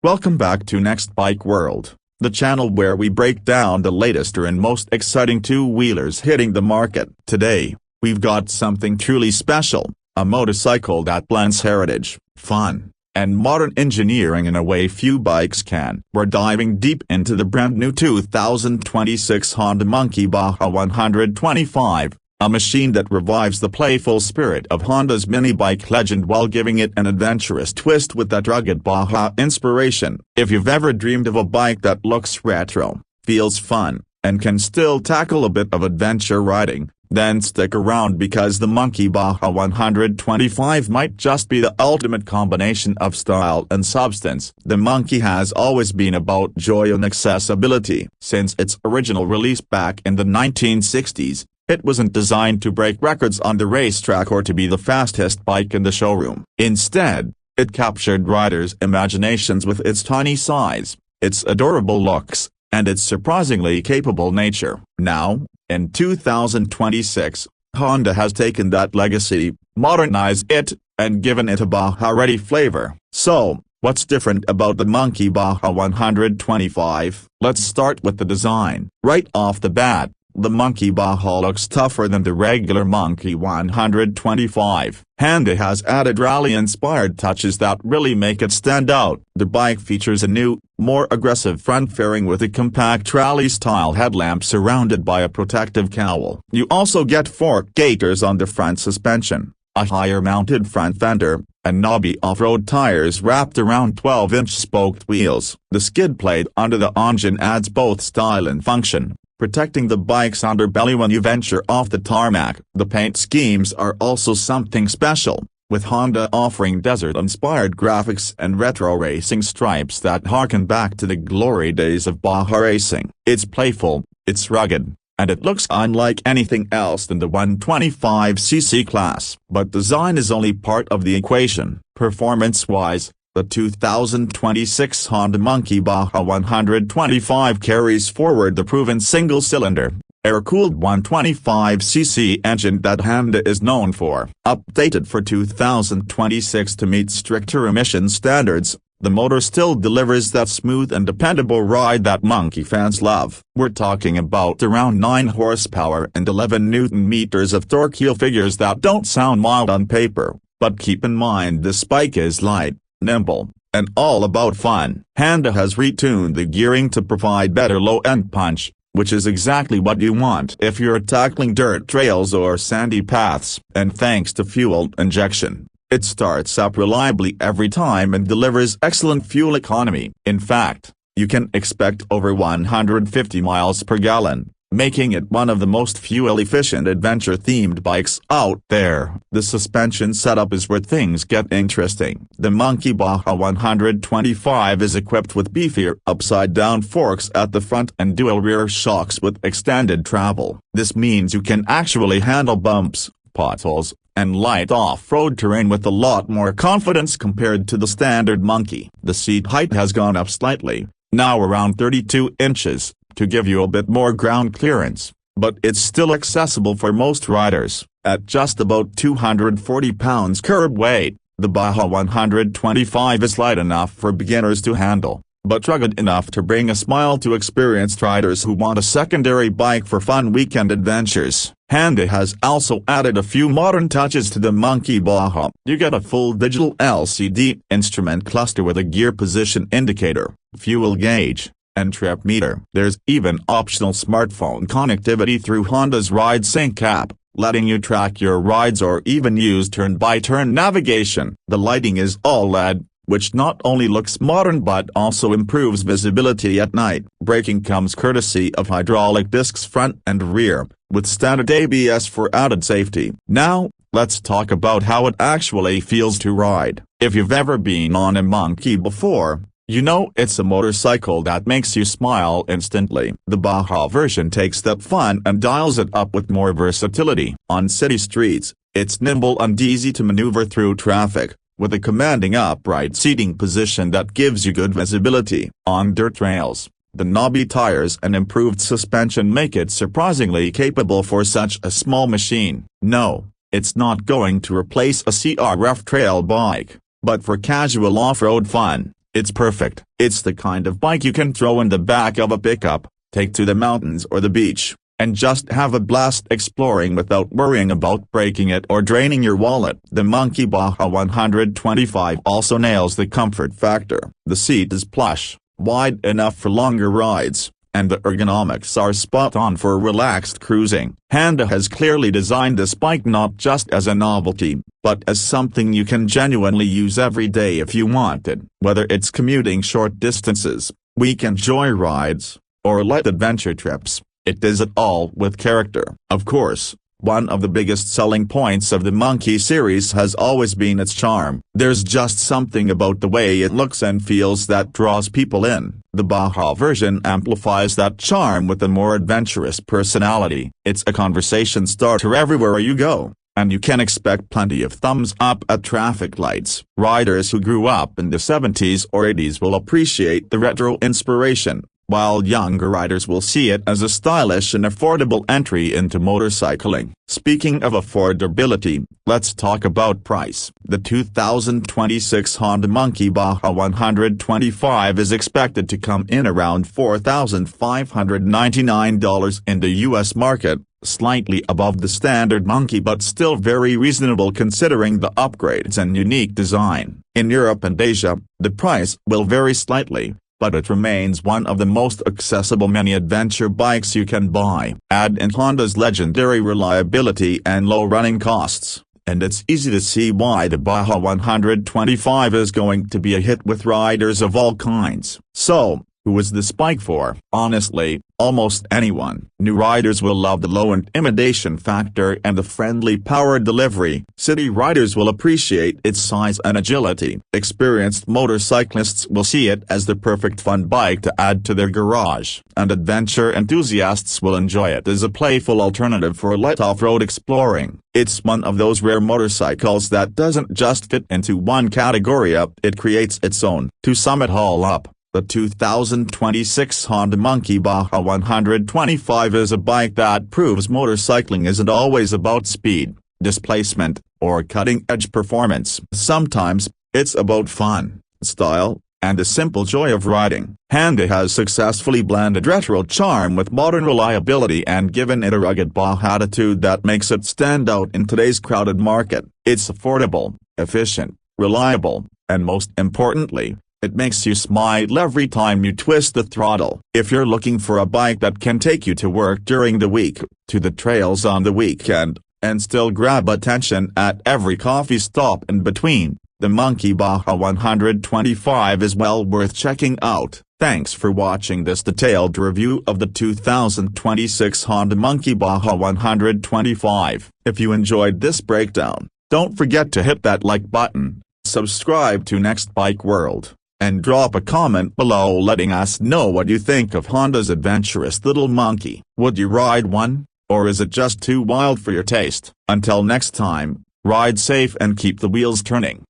Welcome back to Next Bike World, the channel where we break down the latest and most exciting two-wheelers hitting the market. Today, we've got something truly special, a motorcycle that blends heritage, fun, and modern engineering in a way few bikes can. We're diving deep into the brand new 2026 Honda Monkey Baja 125. A machine that revives the playful spirit of Honda's mini-bike legend while giving it an adventurous twist with that rugged Baja inspiration. If you've ever dreamed of a bike that looks retro, feels fun, and can still tackle a bit of adventure riding, then stick around because the Monkey Baja 125 might just be the ultimate combination of style and substance. The Monkey has always been about joy and accessibility. Since its original release back in the 1960s, it wasn't designed to break records on the racetrack or to be the fastest bike in the showroom. Instead, it captured riders' imaginations with its tiny size, its adorable looks, and its surprisingly capable nature. Now, in 2026, Honda has taken that legacy, modernized it, and given it a Baja-ready flavor. So, what's different about the Monkey Baja 125? Let's start with the design. Right off the bat, the Monkey Baja looks tougher than the regular Monkey 125. Honda has added rally-inspired touches that really make it stand out. The bike features a new, more aggressive front fairing with a compact rally-style headlamp surrounded by a protective cowl. You also get fork gaiters on the front suspension, a higher-mounted front fender, and knobby off-road tires wrapped around 12-inch spoked wheels. The skid plate under the engine adds both style and function, protecting the bike's underbelly when you venture off the tarmac. The paint schemes are also something special, with Honda offering desert-inspired graphics and retro racing stripes that harken back to the glory days of Baja racing. It's playful, it's rugged, and it looks unlike anything else in the 125cc class. But design is only part of the equation. Performance-wise, the 2026 Honda Monkey Baja 125 carries forward the proven single-cylinder, air-cooled 125cc engine that Honda is known for. Updated for 2026 to meet stricter emission standards, the motor still delivers that smooth and dependable ride that Monkey fans love. We're talking about around 9 horsepower and 11 Nm of torque. Figures that don't sound mild on paper, but keep in mind this bike is light, nimble, and all about fun. Honda has retuned the gearing to provide better low-end punch, which is exactly what you want if you're tackling dirt trails or sandy paths. And thanks to fuel injection, it starts up reliably every time and delivers excellent fuel economy. In fact, you can expect over 150 miles per gallon, making it one of the most fuel-efficient adventure-themed bikes out there. The suspension setup is where things get interesting. The Monkey Baja 125 is equipped with beefier upside-down forks at the front and dual rear shocks with extended travel. This means you can actually handle bumps, potholes, and light off-road terrain with a lot more confidence compared to the standard Monkey. The seat height has gone up slightly, now around 32 inches. To give you a bit more ground clearance, but it's still accessible for most riders. At just about 240 pounds curb weight, the Baja 125 is light enough for beginners to handle, but rugged enough to bring a smile to experienced riders who want a secondary bike for fun weekend adventures. Honda has also added a few modern touches to the Monkey Baja. You get a full digital LCD instrument cluster with a gear position indicator, fuel gauge, and trip meter. There's even optional smartphone connectivity through Honda's Ride Sync app, letting you track your rides or even use turn-by-turn navigation. The lighting is all LED, which not only looks modern but also improves visibility at night. Braking comes courtesy of hydraulic discs front and rear, with standard ABS for added safety. Now, let's talk about how it actually feels to ride. If you've ever been on a Monkey before, you know it's a motorcycle that makes you smile instantly. The Baja version takes that fun and dials it up with more versatility. On city streets, it's nimble and easy to maneuver through traffic, with a commanding upright seating position that gives you good visibility. On dirt trails, the knobby tires and improved suspension make it surprisingly capable for such a small machine. No, it's not going to replace a CRF trail bike, but for casual off-road fun, It's perfect. It's the kind of bike you can throw in the back of a pickup, take to the mountains or the beach, and just have a blast exploring without worrying about breaking it or draining your wallet. The Monkey Baja 125 also nails the comfort factor. The seat is plush, wide enough for longer rides, and the ergonomics are spot on for relaxed cruising. Honda has clearly designed this bike not just as a novelty, but as something you can genuinely use every day if you want it. Whether it's commuting short distances, weekend joyrides, or light adventure trips, it does it all with character. Of course, one of the biggest selling points of the Monkey series has always been its charm. There's just something about the way it looks and feels that draws people in. The Baja version amplifies that charm with a more adventurous personality. It's a conversation starter everywhere you go, and you can expect plenty of thumbs up at traffic lights. Riders who grew up in the 70s or 80s will appreciate the retro inspiration, while younger riders will see it as a stylish and affordable entry into motorcycling. Speaking of affordability, let's talk about price. The 2026 Honda Monkey Baja 125 is expected to come in around $4,599 in the US market, slightly above the standard Monkey but still very reasonable considering the upgrades and unique design. In Europe and Asia, the price will vary slightly, but it remains one of the most accessible mini-adventure bikes you can buy. Add in Honda's legendary reliability and low running costs, and it's easy to see why the Baja 125 is going to be a hit with riders of all kinds. So, who is this bike for? Honestly, almost anyone. New riders will love the low intimidation factor and the friendly power delivery. City riders will appreciate its size and agility. Experienced motorcyclists will see it as the perfect fun bike to add to their garage. And adventure enthusiasts will enjoy it as a playful alternative for light off-road exploring. It's one of those rare motorcycles that doesn't just fit into one category, it creates its own. To sum it all up, the 2026 Honda Monkey Baja 125 is a bike that proves motorcycling isn't always about speed, displacement, or cutting-edge performance. Sometimes, it's about fun, style, and the simple joy of riding. Honda has successfully blended retro charm with modern reliability and given it a rugged Baja attitude that makes it stand out in today's crowded market. It's affordable, efficient, reliable, and most importantly, it makes you smile every time you twist the throttle. If you're looking for a bike that can take you to work during the week, to the trails on the weekend, and still grab attention at every coffee stop in between, the Monkey Baja 125 is well worth checking out. Thanks for watching this detailed review of the 2026 Honda Monkey Baja 125. If you enjoyed this breakdown, don't forget to hit that like button, subscribe to Next Bike World, and drop a comment below letting us know what you think of Honda's adventurous little monkey. Would you ride one, or is it just too wild for your taste? Until next time, ride safe and keep the wheels turning.